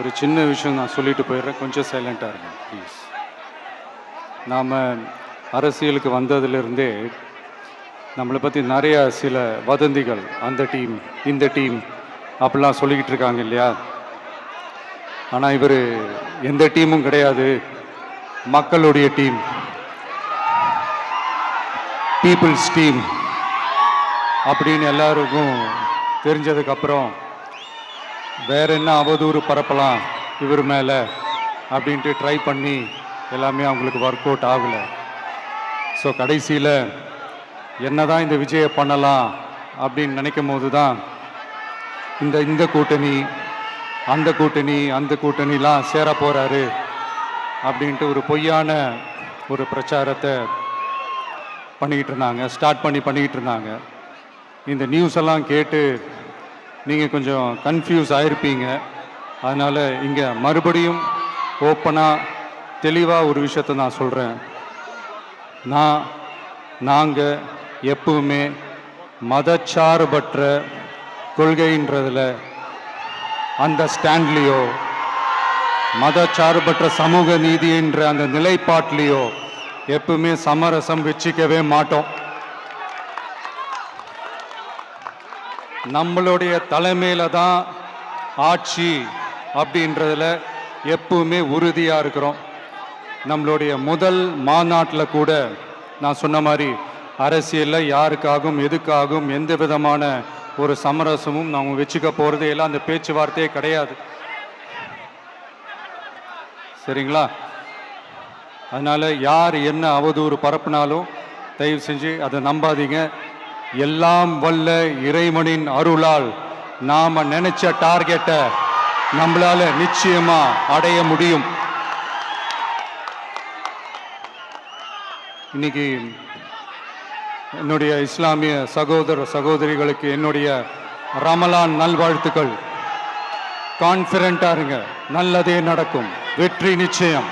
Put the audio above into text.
ஒரு சின்ன விஷயம் நான் சொல்லிட்டு போயிடுறேன், கொஞ்சம் சைலண்ட்டாக இருங்க ப்ளீஸ். நாம் அரசியலுக்கு வந்ததுலேருந்தே நம்மளை பற்றி நிறைய சில வதந்திகள், அந்த டீம் இந்த டீம் அப்படிலாம் சொல்லிக்கிட்டு இருக்காங்க இல்லையா. ஆனால் இவர் எந்த டீமும் கிடையாது, மக்களுடைய டீம், பீப்புள்ஸ் டீம் அப்படின்னு எல்லாருக்கும் தெரிஞ்சதுக்கப்புறம் வேற என்ன அவதூறு பரப்பலாம் இவர் மேலே அப்படின்ட்டு ட்ரை பண்ணி எல்லாமே அவங்களுக்கு ஒர்க் அவுட் ஆகலை. ஸோ கடைசியில் என்ன தான் இந்த விஜயை பண்ணலாம் அப்படின்னு நினைக்கும் போது தான் இந்த கூட்டணி அந்த கூட்டணிலாம் சேர போகிறாரு அப்படின்ட்டு ஒரு பொய்யான ஒரு பிரச்சாரத்தை பண்ணிக்கிட்டு இருந்தாங்க. இந்த நியூஸ் எல்லாம் கேட்டு நீங்கள் கொஞ்சம் கன்ஃபியூஸ் ஆகிருப்பீங்க. அதனால் இங்கே மறுபடியும் ஓப்பனாக தெளிவாக ஒரு விஷயத்தை நான் சொல்கிறேன். நாங்கள் எப்பவுமே மதச்சார்பற்ற கொள்கைன்றதில், அந்த ஸ்டாண்ட்லேயோ, மதச்சார்பற்ற சமூக நீதின்ற அந்த நிலைப்பாட்டிலையோ எப்பவுமே சமரசம் வச்சுக்கவே மாட்டோம். நம்மளுடைய தலைமையில தான் ஆட்சி அப்படின்றதுல எப்பவுமே உறுதியாக இருக்கிறோம். நம்மளுடைய முதல் மாநாட்டில் கூட நான் சொன்ன மாதிரி அரசியலில் யாருக்காகவும் எதுக்காகவும் எந்த விதமான ஒரு சமரசமும் நாம் வச்சுக்க போகிறது எல்லாம் அந்த பேச்சுவார்த்தையே கிடையாது. சரிங்களா? அதனால் யார் என்ன அவதூறு பரப்புனாலும் தயவு செஞ்சு அதை நம்பாதீங்க. எல்லாம் வல்ல இறைவனின் அருளால் நாம் நினைச்ச டார்கெட்டை நம்மளால நிச்சயமா அடைய முடியும். இன்னைக்கு என்னுடைய இஸ்லாமிய சகோதர சகோதரிகளுக்கு என்னுடைய ரமலான் நல்வாழ்த்துக்கள். கான்ஃபிடென்ட்டா இருங்க, நல்லதே நடக்கும், வெற்றி நிச்சயம்.